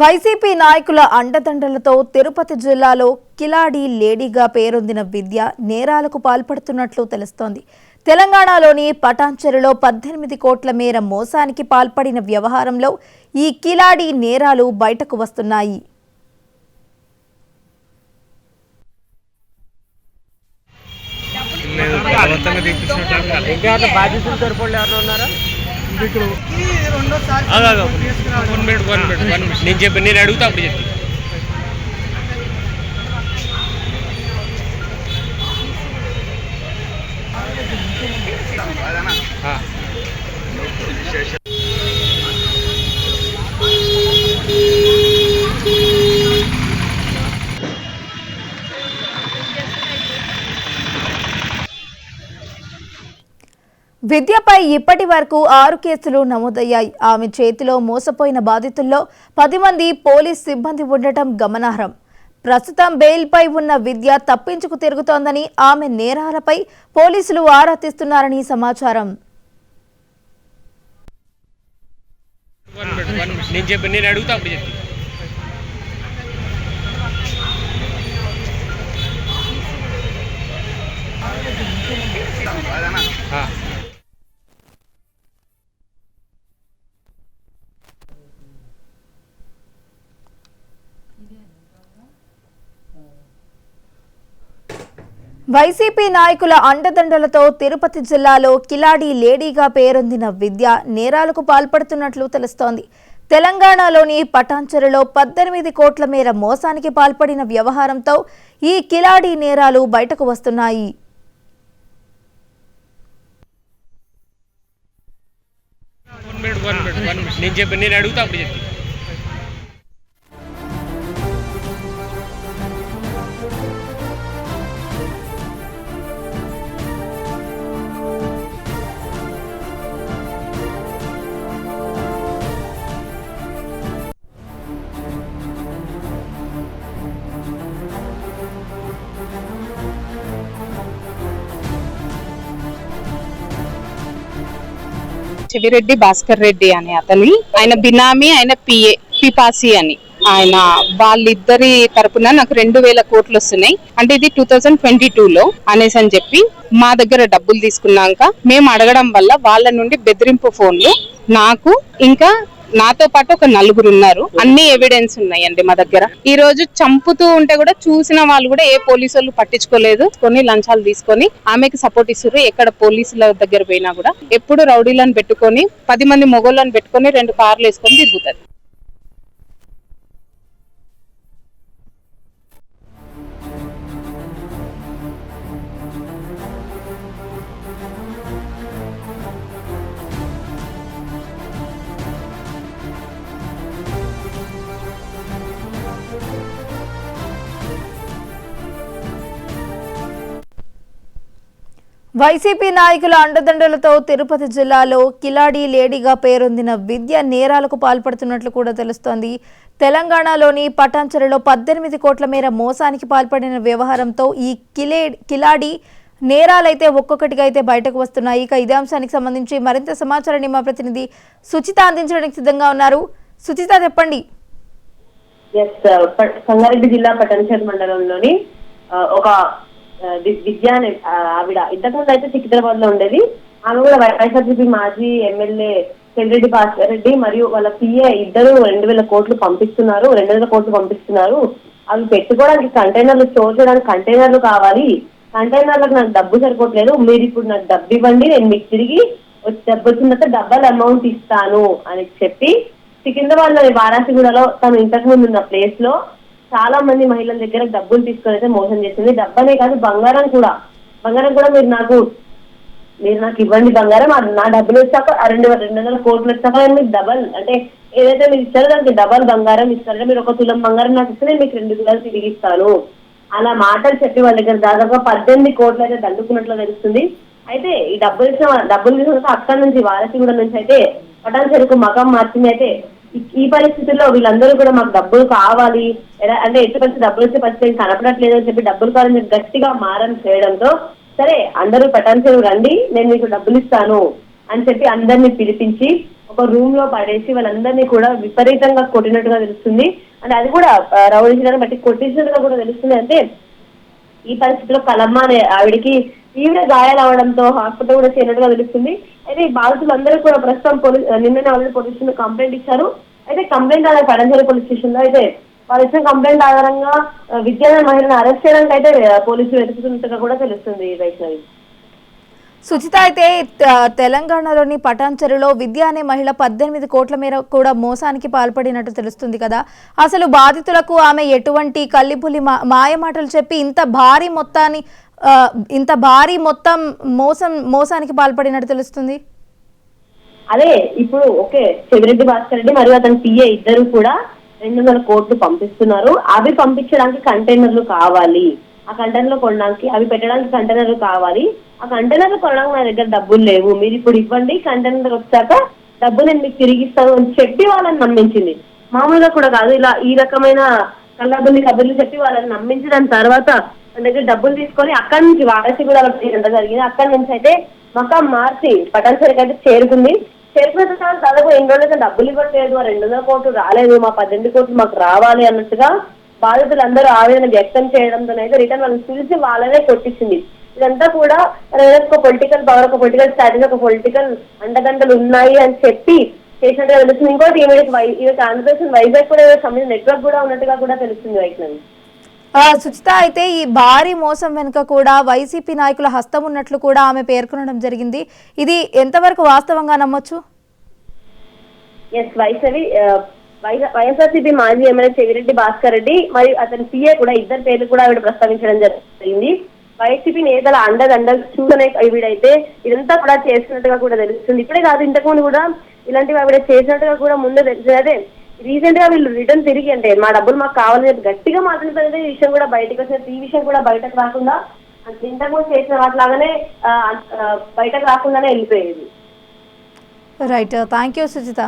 YCP నాయకుల అండదండలతో తిరుపతి జిల్లాలో కిలాడి లేడీగా పేరొందిన విద్య నేరాలకు పాల్పడుతున్నట్లు తెలుస్తోంది. తెలంగాణలోని పటాన్చెరులో 18 కోట్ల మేర మోసానికి పాల్పడిన వ్యవహారంలో ఈ కిలాడి నేరాలు బయటకు వస్తున్నాయి. నేను చెప్పి నేను అడుగుతా అప్పుడు చెప్పి విద్యపై ఇప్పటి వరకు 6 కేసులు నమోదయ్యాయి. ఆమె చేతిలో మోసపోయిన బాధితుల్లో 10 మంది పోలీస్ సిబ్బంది ఉండటం గమనార్హం. ప్రస్తుతం బెయిల్పై ఉన్న విద్య తప్పించుకు తిరుగుతోందని, ఆమె నేరాలపై పోలీసులు ఆరా తీస్తున్నారని సమాచారం. నేను చెప్పి నేను అడుగుతా అప్పుడు చెప్పి వైసీపీ నాయకుల అండదండలతో తిరుపతి జిల్లాలో కిలాడి లేడీగా పేరొందిన విద్య నేరాలకు పాల్పడుతున్నట్లు తెలుస్తోంది. తెలంగాణలోని పటాన్చెరులో 18 కోట్ల మేర మోసానికి పాల్పడిన వ్యవహారంతో ఈ కిలాడి నేరాలు బయటకు వస్తున్నాయి. నేను చెప్పి నేను అడుగుతా అప్పుడు చెప్పి చెవిరెడ్డి భాస్కర్ రెడ్డి అనే అతని ఆయన బినామీ, ఆయన పిఏ పిపాసి అని ఆయన వాళ్ళిద్దరి తరపున నాకు 2000 కోట్లు వస్తున్నాయి. అంటే ఇది 2022లో అనేసి అని చెప్పి మా దగ్గర డబ్బులు తీసుకున్నాక మేము అడగడం వల్ల వాళ్ళ నుండి బెదిరింపు ఫోన్లు నాకు ఇంకా నాతో పాటు ఒక 4 ఉన్నారు. అన్ని ఎవిడెన్స్ ఉన్నాయండి మా దగ్గర. ఈ రోజు చంపుతూ ఉంటే కూడా చూసిన వాళ్ళు కూడా ఏ పోలీసు వాళ్ళు పట్టించుకోలేదు. కొన్ని లంచాలు తీసుకొని ఆమెకి సపోర్ట్ ఇస్తారు. ఎక్కడ పోలీసుల దగ్గర పోయినా కూడా ఎప్పుడు రౌడీలను పెట్టుకొని 10 మంది మొగోళ్ళని పెట్టుకొని 2 కార్లు వేసుకొని తిరుగుతుంది. వైసీపీ నాయకుల అండదండలతో తిరుపతి జిల్లాలో కిలాడి లేడీగా పేరొందిన విద్య నేరాలకు పాల్పడుతున్నట్లు కూడా తెలుస్తోంది. తెలంగాణలోని పటాన్చెరులో 18 కోట్ల మేర మోసానికి పాల్పడిన వ్యవహారంతో ఈ కిలాడి నేరాలైతే ఒక్కొక్కటిగా అయితే బయటకు వస్తున్నాయి. ఇక ఇదే అంశానికి సంబంధించి మరింత సమాచారాన్ని మా ప్రతినిధి సుచిత అందించడానికి సిద్ధంగా ఉన్నారు. సుచిత, చెప్పండి. సంగారెడ్డి జిల్లా పటాన్చెరు మండలంలోని ఒక విద్య అనే ఆవిడ ఇంతకుముందు అయితే సికింద్రాబాద్ లో ఉండేది. ఆమె కూడా వైఎస్ఆర్సీపీ మాజీ ఎమ్మెల్యే చెవిరెడ్డి భాస్కర్ రెడ్డి మరియు వాళ్ళ పిఏ ఇద్దరు 2000 కోట్లు పంపిస్తున్నారు. 2000 కోట్లు పంపిస్తున్నారు. అవి పెట్టుకోవడానికి కంటైనర్లు స్టోర్ చేయడానికి కంటైనర్లు కావాలి. కంటైనర్లకు నాకు డబ్బు సరిపోవట్లేదు. మీరు ఇప్పుడు నాకు డబ్బు ఇవ్వండి, నేను మీకు తిరిగి డబ్బు వచ్చిన తర్వాత డబ్బల్ అమౌంట్ ఇస్తాను అని చెప్పి సికింద్రాబాద్ లోని వారాసిగూడలో తను ఇంతకు ముందు ఉన్న ప్లేస్ లో చాలా మంది మహిళల దగ్గర డబ్బులు తీసుకొని అయితే మోసం చేసింది. డబ్బనే కాదు, బంగారం కూడా మీరు నాకు మీరు నాకు ఇవ్వండి బంగారం, నా డబ్బులు వచ్చాక 200 కోట్లు వచ్చాక నేను మీకు డబల్ అంటే ఏదైతే మీరు ఇచ్చారో దానికి డబల్ బంగారం ఇస్తారంటే మీరు 1 తులం బంగారం నాకు ఇస్తే నేను మీకు 2 తులాలు తిరిగి ఇస్తాను అలా మాటలు చెప్పి వాళ్ళ దగ్గర దాదాపుగా 18 కోట్లు అయితే దండుకున్నట్లు తెలుస్తుంది. అయితే ఈ డబ్బులు తీసుకున్నాక అక్కడి నుంచి వారసిగూడ నుంచి అయితే పటాన్ చెరుకు మకం మార్చింది. అయితే ఈ పరిస్థితుల్లో వీళ్ళందరూ కూడా మాకు డబ్బులు కావాలి అంటే ఎట్టి పరిస్థితి డబ్బులు వచ్చే పరిస్థితి కనపడట్లేదు అని చెప్పి డబ్బులు కావాలని గట్టిగా మారం చేయడంతో సరే అందరూ పటాన్ చెరువు రండి నేను మీకు డబ్బులు ఇస్తాను అని చెప్పి అందరినీ పిలిపించి ఒక రూమ్ లో పడేసి వాళ్ళందరినీ కూడా విపరీతంగా కొట్టినట్టుగా తెలుస్తుంది. అంటే అది కూడా రౌడీలను బట్టి కొట్టించినట్టుగా కూడా తెలుస్తుంది. అంటే ఈ పరిస్థితిలో కలమ్మ అనే ఆవిడికి తీవ్ర గాయాలు అవడంతో హాస్పిటల్ కూడా చేరినట్టుగా తెలుస్తుంది. అయితే ఈ బాధితులందరూ కూడా ప్రస్తుతం నిన్ననే ఆల్రెడీ పోలీస్ స్టేషన్ కంప్లైంట్ ఇచ్చారు. అయితే కంప్లైంట్ ఆధార పడంజలి పోలీస్ స్టేషన్ లో అయితే వాళ్ళు ఇచ్చిన కంప్లైంట్ ఆధారంగా విద్యార్థి మహిళను అరెస్ట్ చేయడానికి అయితే పోలీసులు వెతుకుతున్నట్టుగా కూడా తెలుస్తుంది. వైష్ణవి సుచిత, అయితే తెలంగాణలోని పటాన్చెరులో విద్య అనే మహిళ 18 కోట్ల మేర కూడా మోసానికి పాల్పడినట్టు తెలుస్తుంది కదా. అసలు బాధితులకు ఆమె ఎటువంటి కల్లిపులి మాయమాటలు చెప్పి ఇంత భారీ మొత్తం మోసానికి పాల్పడినట్టు తెలుస్తుంది? అదే ఇప్పుడు ఓకే చెవిరెడ్డి భాస్కర్ రెడ్డి మరియు అతని పిఏ ఇద్దరు కూడా 200 కోట్లు పంపిస్తున్నారు. అవి పంపించడానికి కంటైనర్లు కావాలి, ఆ కంటైనర్లు కొనడానికి అవి పెట్టడానికి కంటైనర్లు కావాలి. ఆ కంటైనర్లు కొనడానికి నా దగ్గర డబ్బులు లేవు, మీరు ఇప్పుడు ఇవ్వండి, కంటైనర్ వచ్చాక డబ్బు నేను మీకు తిరిగి ఇస్తాను అని చెప్పి వాళ్ళని నమ్మించింది. మామూలుగా కూడా కాదు, ఇలా ఈ రకమైన కబుర్లు చెప్పి వాళ్ళని నమ్మించిన తర్వాత మన దగ్గర డబ్బులు తీసుకొని అక్కడి నుంచి వారసిగూడ ఎంత జరిగింది. అక్కడి నుంచి అయితే మకాం మార్చి పటాన్ చెరుకు అయితే చేరుకున్న తర్వాత దాదాపు 2 రోజులైతే డబ్బులు ఇవ్వట్లేదు, 200 కోట్లు రాలేదు, మా 18 కోట్లు మాకు రావాలి అన్నట్టుగా బాధితులందరూ ఆవేదన వ్యక్తం చేయడంతో అయితే రిటర్న్ వాళ్ళని పిలిచి వాళ్ళనే కొట్టించింది. ఇదంతా కూడా ఒక పొలిటికల్ పవర్, ఒక పొలిటికల్ స్ట్రాటజీ, ఒక పొలిటికల్ అండదండలు ఉన్నాయి అని చెప్పి చేసినట్టుగా తెలుస్తుంది. ఇంకోటి ఈమెకి ఆంధ్రప్రదేశ్ వైజాగ్ కూడా సంబంధించిన నెట్వర్క్ కూడా ఉన్నట్టుగా కూడా తెలుస్తుంది. వైష్ణవి సుచిత, అయితే ఈ భారీ మోసం వెనుక కూడా వైసీపీ నాయకుల హస్తం ఉన్నట్లు కూడా ఆమె పేర్కొనడం జరిగింది. ఇది ఎంతవరకు వాస్తవంగా నమ్మొచ్చు? ఎస్ వైష్ణవి, వైఎస్ఆర్సీపీ మాజీ ఎమ్మెల్యే చెవిరెడ్డి భాస్కర్ రెడ్డి మరియు అతని పిఏ కూడా ఇద్దరు పేర్లు కూడా ఆవిడ ప్రస్తావించడం జరిగింది. వైసీపీ నేతల అండదండలు చూడనే వీడైతే ఇదంతా కూడా చేసినట్టుగా కూడా తెలుస్తుంది. ఇప్పుడే కాదు, ఇంతకుముందు కూడా ఇలాంటివి ఆవిడ చేసినట్టుగా కూడా ముందే తెలిసింది. అదే రీసెంట్ గా వీళ్ళు రిటర్న్ తిరిగి అంటే మా డబ్బులు మాకు కావాలని చెప్పి గట్టిగా మాట్లాడుతుంది. ఈ విషయం కూడా బయటకు వచ్చినట్టు, ఈ విషయం కూడా బయటకు రాకుండా అంటే ఇంతకుముందు చేసిన వాటిలాగానే బయటకు రాకుండానే వెళ్ళిపోయేది. Right, thank you Suchitha.